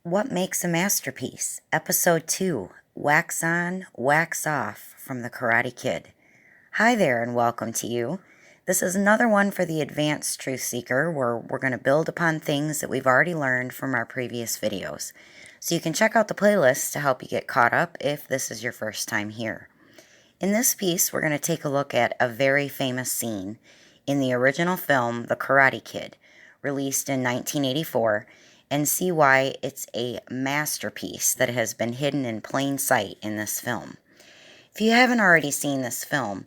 What Makes a Masterpiece? Episode 2, Wax On, Wax Off from The Karate Kid. Hi there and welcome to you. This is another one for the advanced truth seeker where we're going to build upon things that we've already learned from our previous videos. So you can check out the playlist to help you get caught up if this is your first time here. In this piece, we're going to take a look at a very famous scene in the original film The Karate Kid, released in 1984, and see why it's a masterpiece that has been hidden in plain sight in this film. If you haven't already seen this film,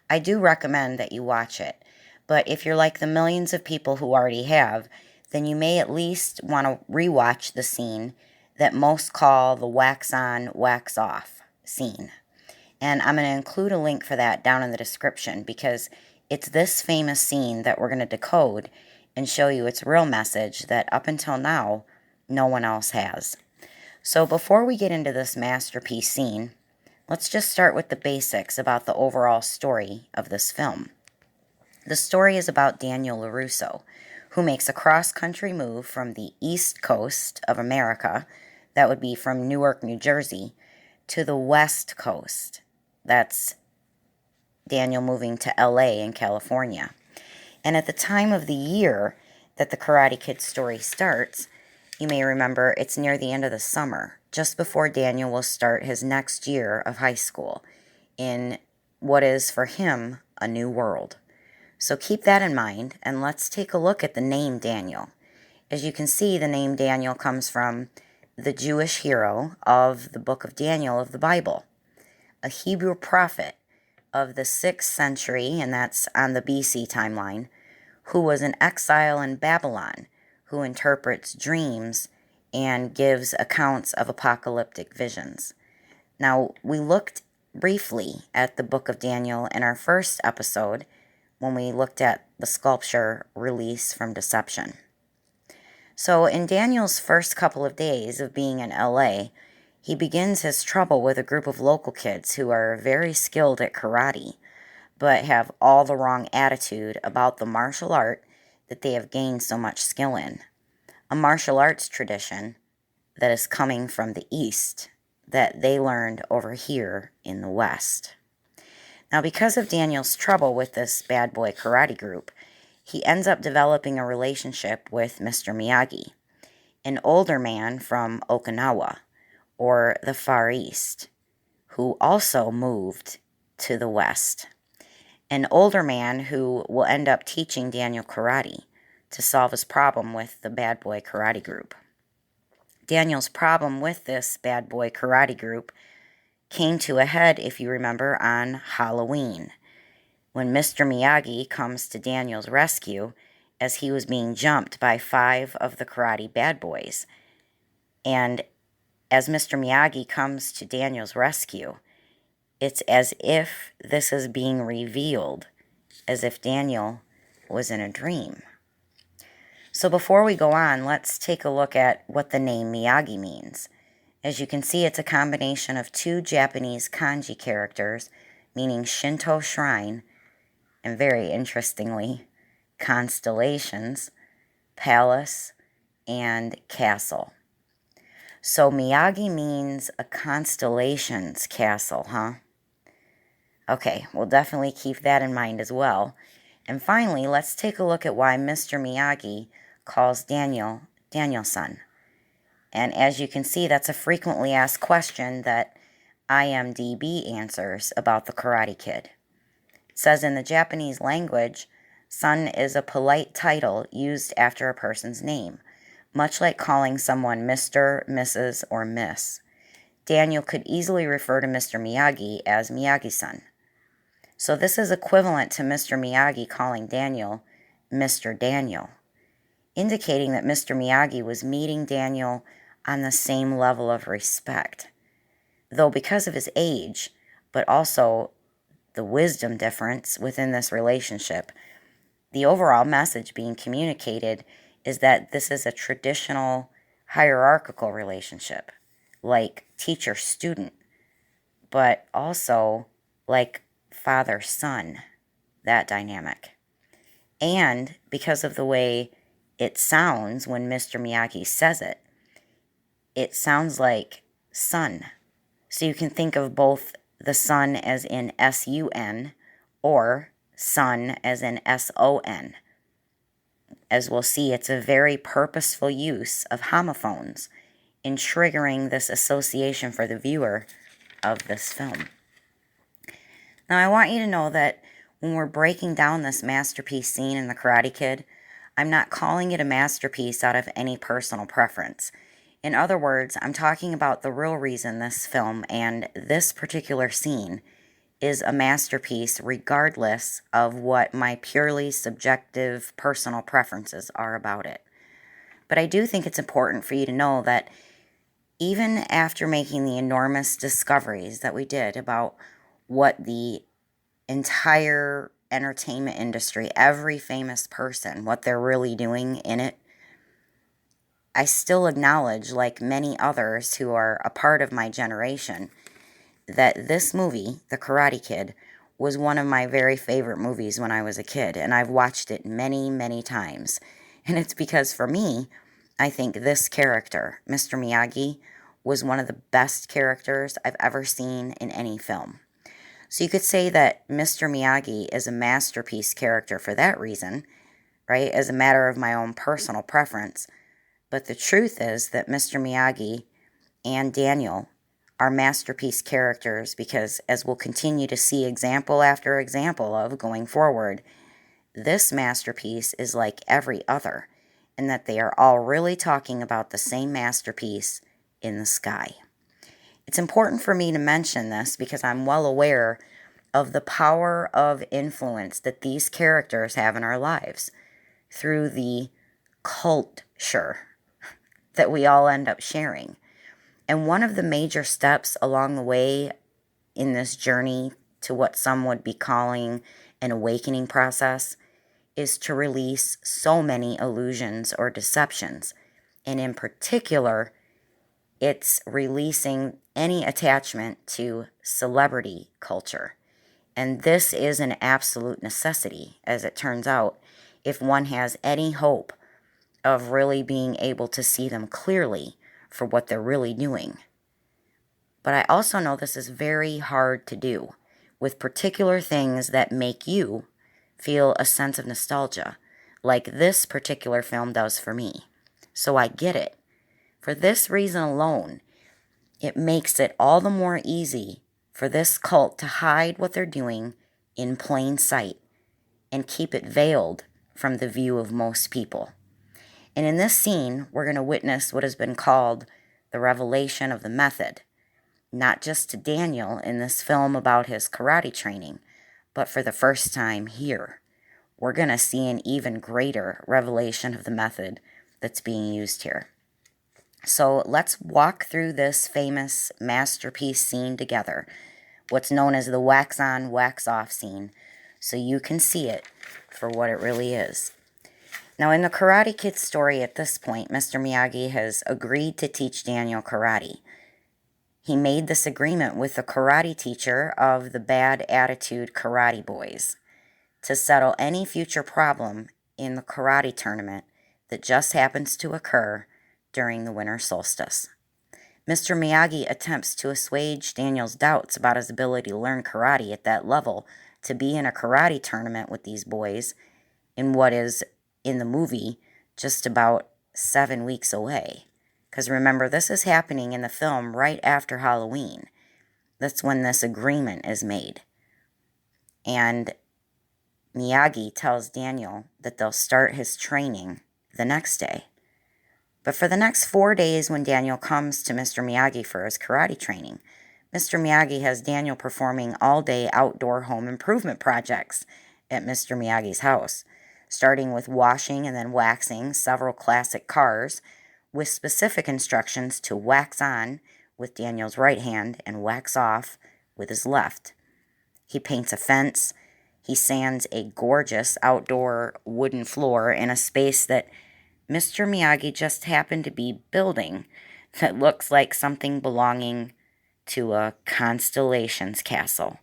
I do recommend that you watch it, but if you're like the millions of people who already have, then you may at least want to rewatch the scene that most call the wax on, wax off scene. And I'm going to include a link for that down in the description because it's this famous scene that we're going to decode and show you its real message that up until now, no one else has. So before we get into this masterpiece scene, let's just start with the basics about the overall story of this film. The story is about Daniel LaRusso, who makes a cross-country move from the East Coast of America, that would be from Newark, New Jersey, to the West Coast. That's Daniel moving to LA in California. And at the time of the year that the Karate Kid story starts, you may remember it's near the end of the summer, just before Daniel will start his next year of high school in what is for him a new world. So keep that in mind and let's take a look at the name Daniel. As you can see, the name Daniel comes from the Jewish hero of the book of Daniel of the Bible, a Hebrew prophet of the 6th century, and that's on the BC timeline, who was in exile in Babylon, who interprets dreams and gives accounts of apocalyptic visions. Now, we looked briefly at the book of Daniel in our first episode when we looked at the sculpture Release from Deception. So in Daniel's first couple of days of being in LA, he begins his trouble with a group of local kids who are very skilled at karate, but have all the wrong attitude about the martial art that they have gained so much skill in. A martial arts tradition that is coming from the East that they learned over here in the West. Now, because of Daniel's trouble with this bad boy karate group, he ends up developing a relationship with Mr. Miyagi, an older man from Okinawa, or the Far East, who also moved to the West. An older man who will end up teaching Daniel karate to solve his problem with the bad boy karate group. Daniel's problem with this bad boy karate group came to a head, if you remember, on Halloween, when Mr. Miyagi comes to Daniel's rescue as he was being jumped by 5 of the karate bad boys. And as Mr. Miyagi comes to Daniel's rescue, it's as if this is being revealed, as if Daniel was in a dream. So before we go on, let's take a look at what the name Miyagi means. As you can see, it's a combination of 2 Japanese kanji characters, meaning Shinto shrine, and very interestingly, constellations, palace, and castle. So Miyagi means a constellation's castle, huh? Okay, we'll definitely keep that in mind as well. And finally, let's take a look at why Mr. Miyagi calls Daniel Daniel-san. And as you can see, that's a frequently asked question that IMDb answers about the Karate Kid. It says in the Japanese language, son is a polite title used after a person's name, much like calling someone Mr., Mrs., or Miss. Daniel could easily refer to Mr. Miyagi as Miyagi-san. So this is equivalent to Mr. Miyagi calling Daniel Mr. Daniel, indicating that Mr. Miyagi was meeting Daniel on the same level of respect. Though because of his age, but also the wisdom difference within this relationship, the overall message being communicated is that this is a traditional hierarchical relationship, like teacher-student, but also like father-son, that dynamic. And because of the way it sounds when Mr. Miyagi says it, it sounds like sun. So you can think of both the sun as in S-U-N or sun as in S-O-N. As we'll see, it's a very purposeful use of homophones in triggering this association for the viewer of this film. Now, I want you to know that when we're breaking down this masterpiece scene in The Karate Kid, I'm not calling it a masterpiece out of any personal preference. In other words, I'm talking about the real reason this film and this particular scene is a masterpiece regardless of what my purely subjective personal preferences are about it. But I do think it's important for you to know that even after making the enormous discoveries that we did about what the entire entertainment industry, every famous person, what they're really doing in it, I still acknowledge, like many others who are a part of my generation, that this movie, The Karate Kid, was one of my very favorite movies when I was a kid, and I've watched it many, many times. And it's because, for me, I think this character, Mr. Miyagi, was one of the best characters I've ever seen in any film. So you could say that Mr. Miyagi is a masterpiece character for that reason, right, as a matter of my own personal preference. But the truth is that Mr. Miyagi and Daniel are masterpiece characters because, as we'll continue to see example after example of going forward, this masterpiece is like every other, in that they are all really talking about the same masterpiece in the sky. It's important for me to mention this because I'm well aware of the power of influence that these characters have in our lives through the culture that we all end up sharing. And one of the major steps along the way in this journey to what some would be calling an awakening process is to release so many illusions or deceptions. And in particular, it's releasing any attachment to celebrity culture. And this is an absolute necessity, as it turns out, if one has any hope of really being able to see them clearly for what they're really doing. But I also know this is very hard to do with particular things that make you feel a sense of nostalgia, like this particular film does for me. So I get it. For this reason alone, it makes it all the more easy for this cult to hide what they're doing in plain sight and keep it veiled from the view of most people. And in this scene, we're going to witness what has been called the revelation of the method, not just to Daniel in this film about his karate training, but for the first time here. We're going to see an even greater revelation of the method that's being used here. So let's walk through this famous masterpiece scene together, what's known as the wax on, wax off scene, so you can see it for what it really is. Now, in the Karate Kid story at this point, Mr. Miyagi has agreed to teach Daniel karate. He made this agreement with the karate teacher of the bad attitude karate boys to settle any future problem in the karate tournament that just happens to occur during the winter solstice. Mr. Miyagi attempts to assuage Daniel's doubts about his ability to learn karate at that level to be in a karate tournament with these boys in what is, in the movie, just about 7 weeks away. Because remember, this is happening in the film right after Halloween. That's when this agreement is made. And Miyagi tells Daniel that they'll start his training the next day. But for the next 4 days when Daniel comes to Mr. Miyagi for his karate training, Mr. Miyagi has Daniel performing all-day outdoor home improvement projects at Mr. Miyagi's house, starting with washing and then waxing several classic cars with specific instructions to wax on with Daniel's right hand and wax off with his left. He paints a fence. He sands a gorgeous outdoor wooden floor in a space that Mr. Miyagi just happened to be building that looks like something belonging to a constellation's castle,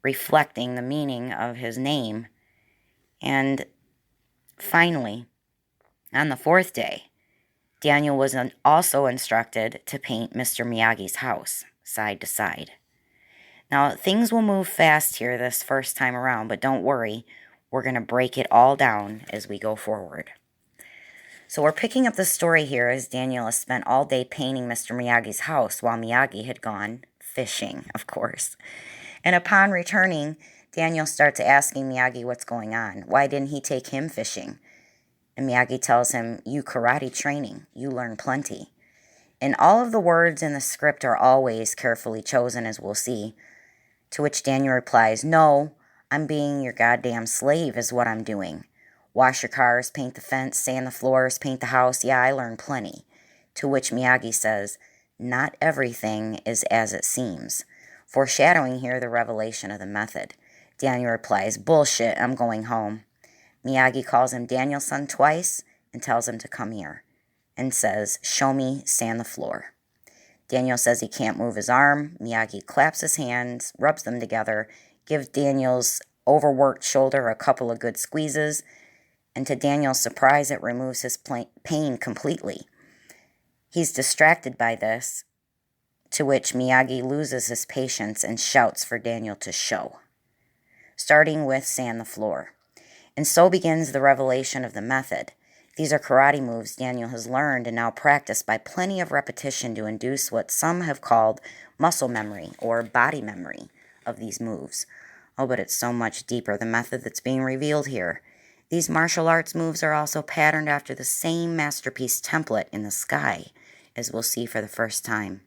reflecting the meaning of his name. And finally, on the 4th day, Daniel was also instructed to paint Mr. Miyagi's house, side to side. Now, things will move fast here this first time around, but don't worry, we're going to break it all down as we go forward. So we're picking up the story here as Daniel has spent all day painting Mr. Miyagi's house while Miyagi had gone fishing, of course. And upon returning, Daniel starts asking Miyagi what's going on. Why didn't he take him fishing? And Miyagi tells him, "You karate training, you learn plenty." And all of the words in the script are always carefully chosen, as we'll see. To which Daniel replies, "No, I'm being your goddamn slave is what I'm doing. Wash your cars, paint the fence, sand the floors, paint the house. Yeah, I learned plenty." To which Miyagi says, "Not everything is as it seems." Foreshadowing here the revelation of the method. Daniel replies, "Bullshit, I'm going home." Miyagi calls him Daniel-san twice and tells him to come here and says, "Show me, sand the floor." Daniel says he can't move his arm. Miyagi claps his hands, rubs them together, gives Daniel's overworked shoulder a couple of good squeezes, and to Daniel's surprise, it removes his pain completely. He's distracted by this, to which Miyagi loses his patience and shouts for Daniel to show, starting with sand the floor. And so begins the revelation of the method. These are karate moves Daniel has learned and now practiced by plenty of repetition to induce what some have called muscle memory or body memory of these moves. Oh, but it's so much deeper, the method that's being revealed here. These martial arts moves are also patterned after the same masterpiece template in the sky, as we'll see for the first time.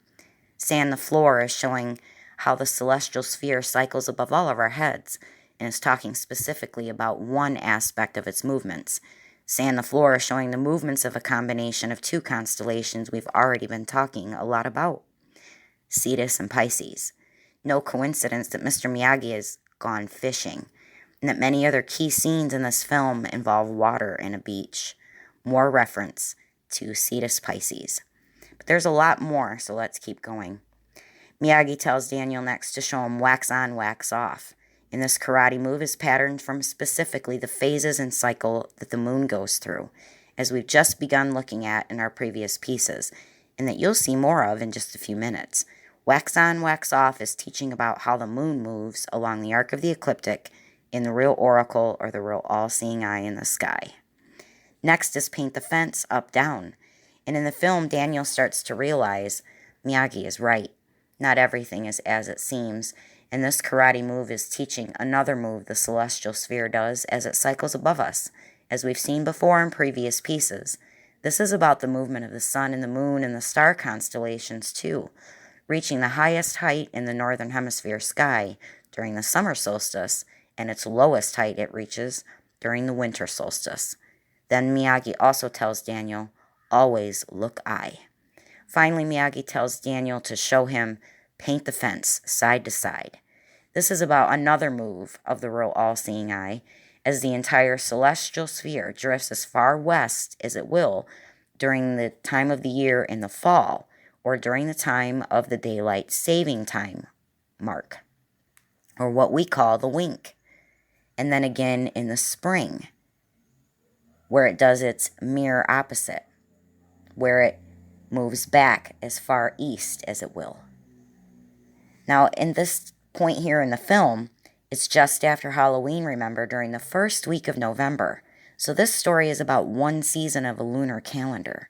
Sand the floor is showing how the celestial sphere cycles above all of our heads, and is talking specifically about one aspect of its movements. Sand the floor is showing the movements of a combination of two constellations we've already been talking a lot about, Cetus and Pisces. No coincidence that Mr. Miyagi has gone fishing, and that many other key scenes in this film involve water and a beach. More reference to Cetus Pisces. But there's a lot more, so let's keep going. Miyagi tells Daniel next to show him wax on, wax off. And this karate move is patterned from specifically the phases and cycle that the moon goes through, as we've just begun looking at in our previous pieces, and that you'll see more of in just a few minutes. Wax on, wax off is teaching about how the moon moves along the arc of the ecliptic in the real oracle or the real all-seeing eye in the sky. Next is paint the fence up, down. And in the film, Daniel starts to realize Miyagi is right. Not everything is as it seems. And this karate move is teaching another move the celestial sphere does as it cycles above us, as we've seen before in previous pieces. This is about the movement of the sun and the moon and the star constellations too, reaching the highest height in the northern hemisphere sky during the summer solstice, and its lowest height it reaches during the winter solstice. Then Miyagi also tells Daniel, "Always look eye." Finally, Miyagi tells Daniel to show him paint the fence side to side. This is about another move of the real all-seeing eye, as the entire celestial sphere drifts as far west as it will during the time of the year in the fall, or during the time of the daylight saving time mark, or what we call the wink, and then again in the spring, where it does its mirror opposite, where it moves back as far east as it will. Now, in this point here in the film, it's just after Halloween, remember, during the first week of November. So this story is about one season of a lunar calendar.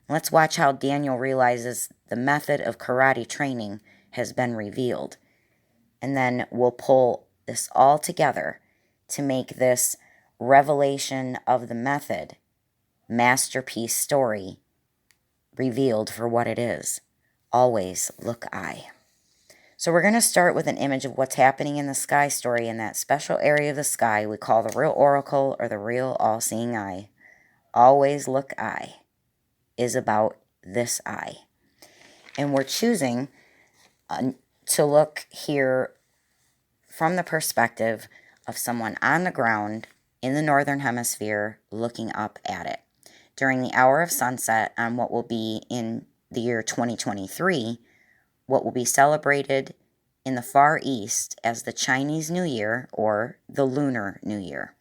Let's watch how Daniel realizes the method of karate training has been revealed. And then we'll pull this all together to make this revelation of the method masterpiece story revealed for what it is. Always look eye. So we're going to start with an image of what's happening in the sky story in that special area of the sky we call the real oracle or the real all-seeing eye. Always look eye is about this eye. And we're choosing to look here from the perspective of someone on the ground in the northern hemisphere looking up at it. During the hour of sunset on what will be in the year 2023, what will be celebrated in the Far East as the Chinese New Year or the Lunar New Year.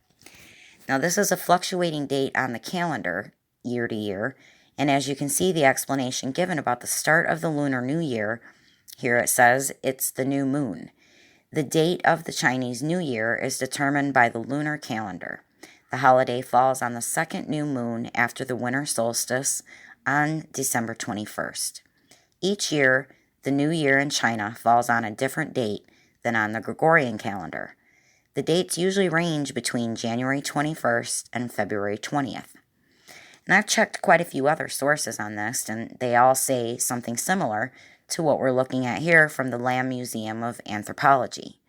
Now, this is a fluctuating date on the calendar year to year, And as you can see, the explanation given about the start of the Lunar New Year, here it says it's the new moon. The date of the Chinese New Year is determined by the lunar calendar. The holiday falls on the second new moon after the winter solstice on December 21st. Each year, the New Year in China falls on a different date than on the Gregorian calendar. The dates usually range between January 21st and February 20th. And I've checked quite a few other sources on this, and they all say something similar to what we're looking at here from the Lamb Museum of Anthropology.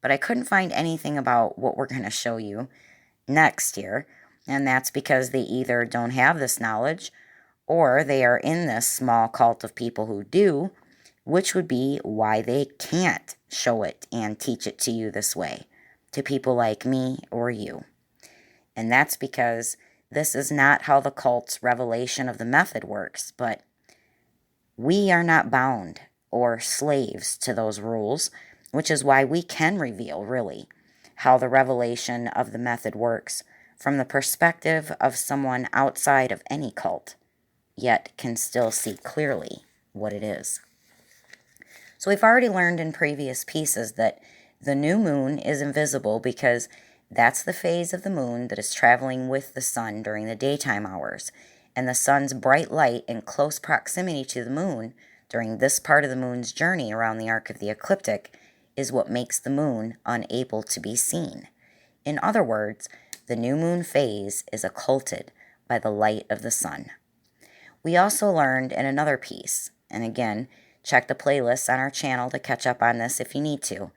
But I couldn't find anything about what we're going to show you next year, and that's because they either don't have this knowledge or they are in this small cult of people who do, which would be why they can't show it and teach it to you this way, to people like me or you. And that's because this is not how the cult's revelation of the method works, but we are not bound or slaves to those rules, which is why we can reveal, really, how the revelation of the method works from the perspective of someone outside of any cult, yet can still see clearly what it is. So we've already learned in previous pieces that the new moon is invisible because that's the phase of the moon that is traveling with the sun during the daytime hours, and the sun's bright light in close proximity to the moon during this part of the moon's journey around the arc of the ecliptic is what makes the moon unable to be seen. In other words, the new moon phase is occulted by the light of the sun. We also learned in another piece, and again, check the playlists on our channel to catch up on this if you need to,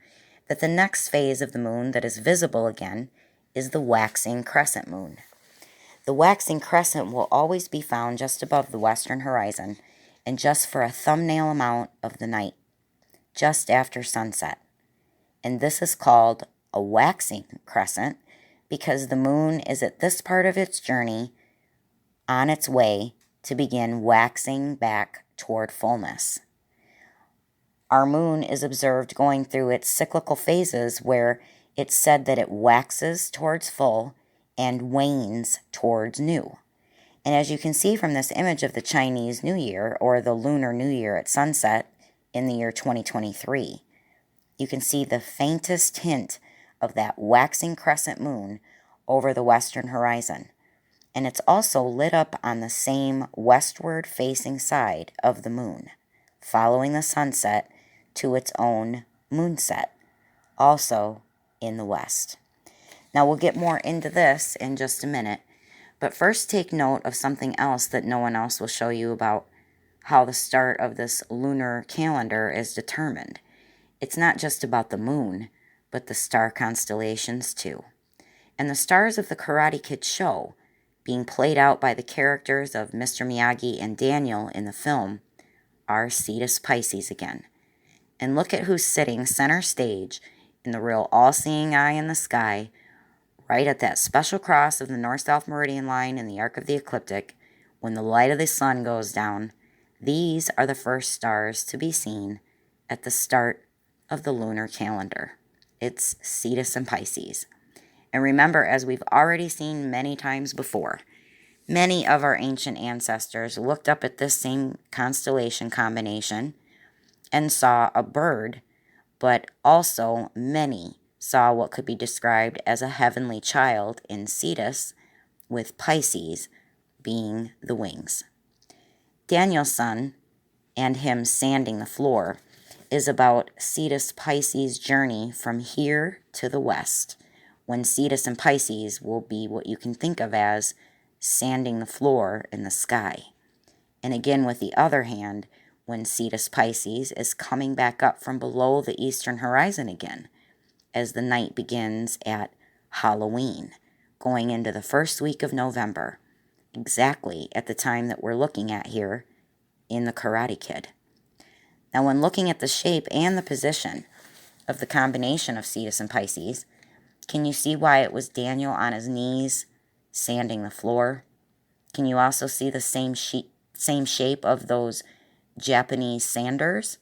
that the next phase of the moon that is visible again is the waxing crescent moon. The waxing crescent will always be found just above the western horizon and just for a thumbnail amount of the night, just after sunset. And this is called a waxing crescent because the moon is at this part of its journey on its way to begin waxing back toward fullness. Our moon is observed going through its cyclical phases where it's said that it waxes towards full and wanes towards new. And as you can see from this image of the Chinese New Year, or the Lunar New Year at sunset in the year 2023, you can see the faintest hint of that waxing crescent moon over the western horizon. And it's also lit up on the same westward facing side of the moon, following the sunset to its own moonset, also in the west. Now we'll get more into this in just a minute, but first take note of something else that no one else will show you about how the start of this lunar calendar is determined. It's not just about the moon, but the star constellations too. And the stars of the Karate Kid show, being played out by the characters of Mr. Miyagi and Daniel in the film, are Cetus Pisces again. And look at who's sitting center stage in the real all-seeing eye in the sky, right at that special cross of the north-south meridian line in the arc of the ecliptic. When the light of the sun goes down, these are the first stars to be seen at the start of the lunar calendar. It's Cetus and Pisces. And remember, as we've already seen many times before, many of our ancient ancestors looked up at this same constellation combination and saw a bird, but also many saw what could be described as a heavenly child in Cetus, with Pisces being the wings. Daniel's son, and him sanding the floor, is about Cetus Pisces' journey from here to the west, when Cetus and Pisces will be what you can think of as sanding the floor in the sky. And again, with the other hand, when Cetus Pisces is coming back up from below the eastern horizon again, as the night begins at Halloween, going into the first week of November, exactly at the time that we're looking at here in the Karate Kid. Now, when looking at the shape and the position of the combination of Cetus and Pisces, can you see why it was Daniel on his knees sanding the floor? Can you also see the same shape of those Japanese sanders,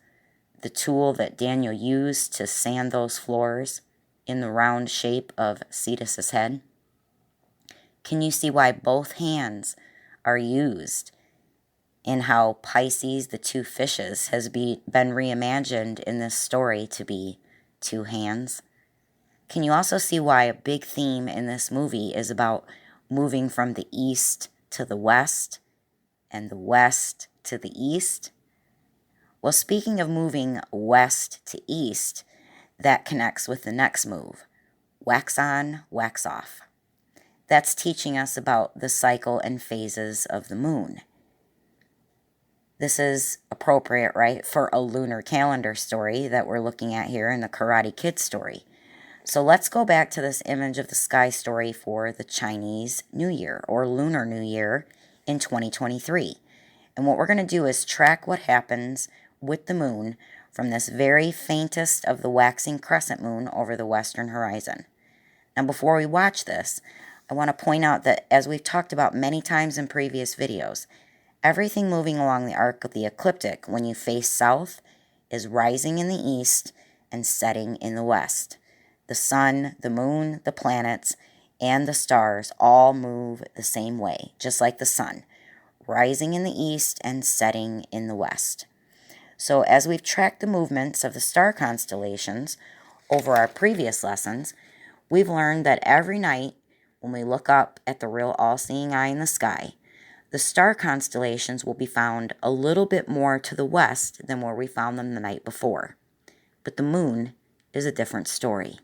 the tool that Daniel used to sand those floors in the round shape of Cetus's head? Can you see why both hands are used in how Pisces, the two fishes, has been reimagined in this story to be two hands? Can you also see why a big theme in this movie is about moving from the east to the west and the west to the east? Well, speaking of moving west to east, that connects with the next move, wax on, wax off. That's teaching us about the cycle and phases of the moon. This is appropriate, right, for a lunar calendar story that we're looking at here in the Karate Kid story. So let's go back to this image of the sky story for the Chinese New Year, or Lunar New Year, in 2023. And what we're going to do is track what happens with the moon from this very faintest of the waxing crescent moon over the western horizon. Now, before we watch this, I want to point out that, as we've talked about many times in previous videos, everything moving along the arc of the ecliptic when you face south is rising in the east and setting in the west. The sun, the moon, the planets, and the stars all move the same way, just like the sun, rising in the east and setting in the west. So as we've tracked the movements of the star constellations over our previous lessons, we've learned that every night when we look up at the real all-seeing eye in the sky, the star constellations will be found a little bit more to the west than where we found them the night before. But the moon is a different story.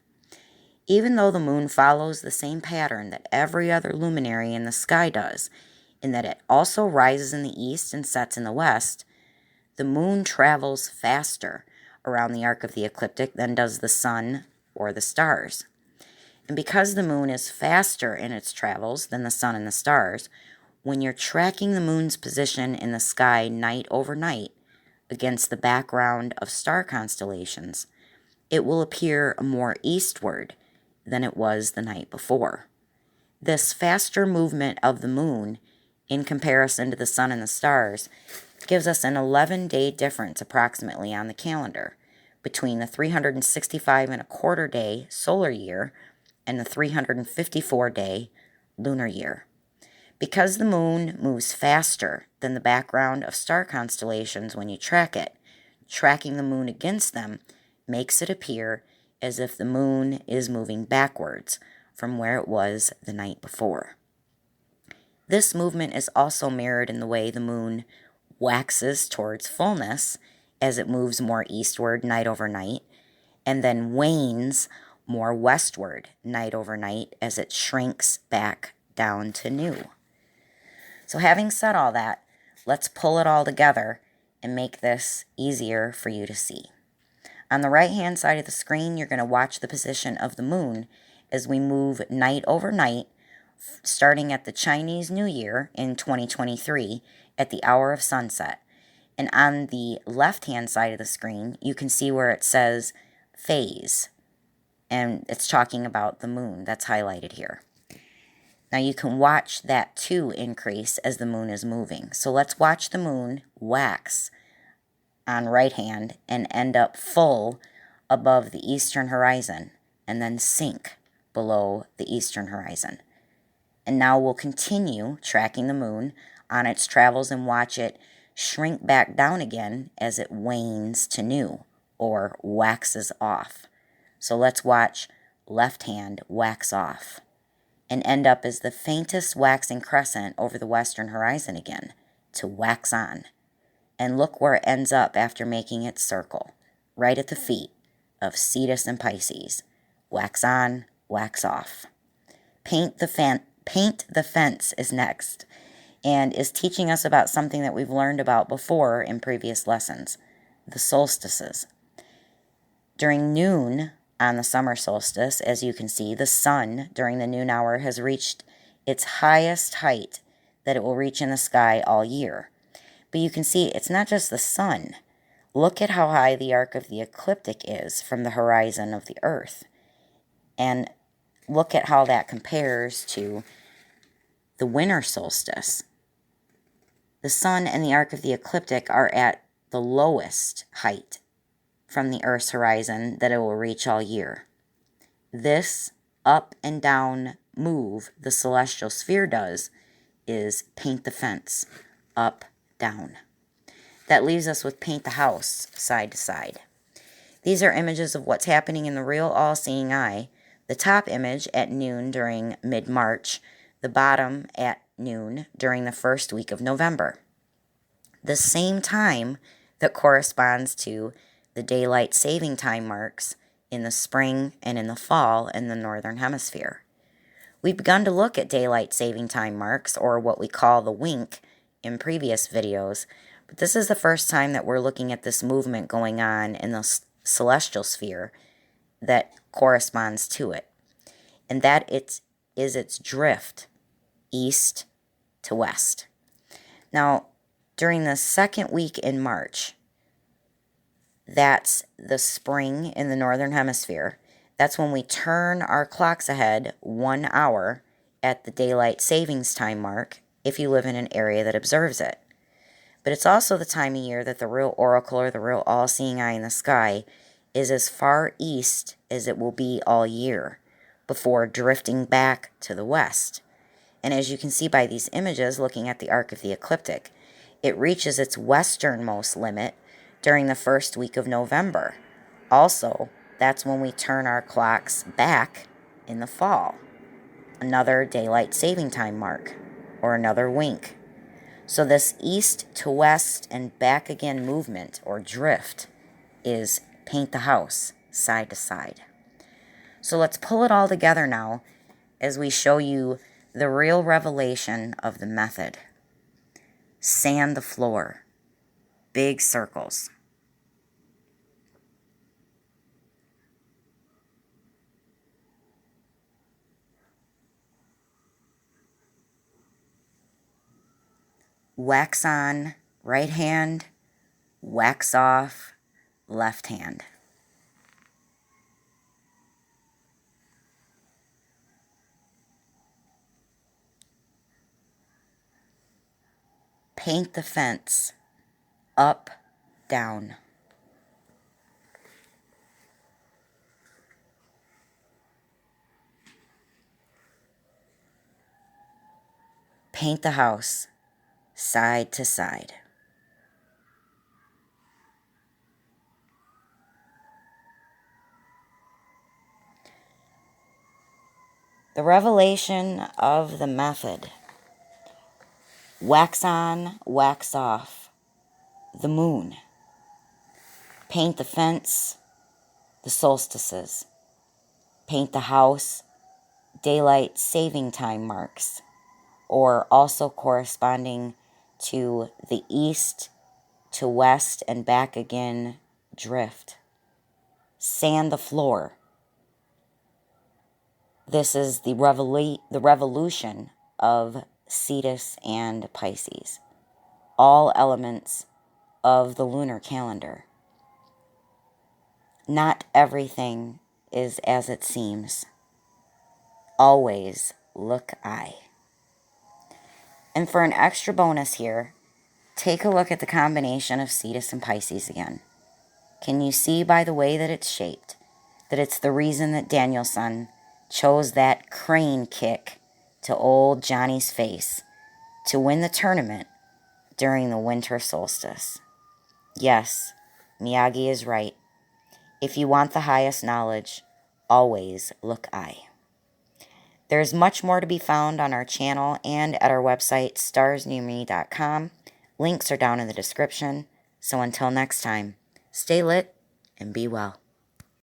Even though the moon follows the same pattern that every other luminary in the sky does, in that it also rises in the east and sets in the west, the moon travels faster around the arc of the ecliptic than does the sun or the stars. And because the moon is faster in its travels than the sun and the stars, when you're tracking the moon's position in the sky night over night against the background of star constellations, it will appear more eastward than it was the night before. This faster movement of the moon in comparison to the sun and the stars gives us an 11-day difference approximately on the calendar between the 365 and a quarter day solar year and the 354-day lunar year. Because the moon moves faster than the background of star constellations when you track it, tracking the moon against them makes it appear as if the moon is moving backwards from where it was the night before. This movement is also mirrored in the way the moon waxes towards fullness as it moves more eastward night over night, and then wanes more westward night over night as it shrinks back down to new. So having said all that, let's pull it all together and make this easier for you to see. On the right-hand side of the screen, you're going to watch the position of the moon as we move night over night, starting at the Chinese New Year in 2023 at the hour of sunset. And on the left-hand side of the screen, you can see where it says phase, and it's talking about the moon that's highlighted here. Now you can watch that too increase as the moon is moving. So let's watch the moon wax on right hand and end up full above the eastern horizon and then sink below the eastern horizon. And now we'll continue tracking the moon on its travels and watch it shrink back down again as it wanes to new or waxes off. So let's watch left hand wax off and end up as the faintest waxing crescent over the western horizon again to wax on. And look where it ends up after making its circle, right at the feet of Cetus and Pisces. Wax on, wax off. Paint the Fence is next, and is teaching us about something that we've learned about before in previous lessons, the solstices. During noon on the summer solstice, as you can see, the sun during the noon hour has reached its highest height that it will reach in the sky all year. But you can see it's not just the sun. Look at how high the arc of the ecliptic is from the horizon of the Earth. And look at how that compares to the winter solstice. The sun and the arc of the ecliptic are at the lowest height from the Earth's horizon that it will reach all year. This up and down move the celestial sphere does is paint the fence, up down. That leaves us with paint the house side to side. These are images of what's happening in the real all-seeing eye. The top image at noon during mid-March, the bottom at noon during the first week of November. The same time that corresponds to the daylight saving time marks in the spring and in the fall in the northern hemisphere. We've begun to look at daylight saving time marks, or what we call the wink, in previous videos, but this is the first time that we're looking at this movement going on in the celestial sphere that corresponds to it, and that is its drift east to west. Now, during the second week in March, that's the spring in the northern hemisphere. That's when we turn our clocks ahead 1 hour at the daylight savings time mark if you live in an area that observes it. But it's also the time of year that the real oracle, or the real all-seeing eye in the sky, is as far east as it will be all year before drifting back to the west. And as you can see by these images looking at the arc of the ecliptic, it reaches its westernmost limit during the first week of November. Also, that's when we turn our clocks back in the fall. Another daylight saving time mark, or another wink. So this east to west and back again movement, or drift, is paint the house side to side. So let's pull it all together now as we show you the real revelation of the method. Sand the floor. Big circles. Wax on right hand, wax off left hand. Paint the fence, up, down. Paint the house, side to side. The revelation of the method. Wax on, wax off. The moon. Paint the fence, the solstices. Paint the house, daylight saving time marks, or also corresponding to the east to west and back again drift. Sand the floor. This is the revolution of Cetus and Pisces, all elements of the lunar calendar. Not everything is as it seems. Always look eye. And for an extra bonus here, take a look at the combination of Cetus and Pisces again. Can you see by the way that it's shaped that it's the reason that Danielson chose that crane kick to old Johnny's face to win the tournament during the winter solstice? Yes, Miyagi is right. If you want the highest knowledge, always look eye. There's much more to be found on our channel and at our website, starsnearme.com. Links are down in the description. So until next time, stay lit and be well.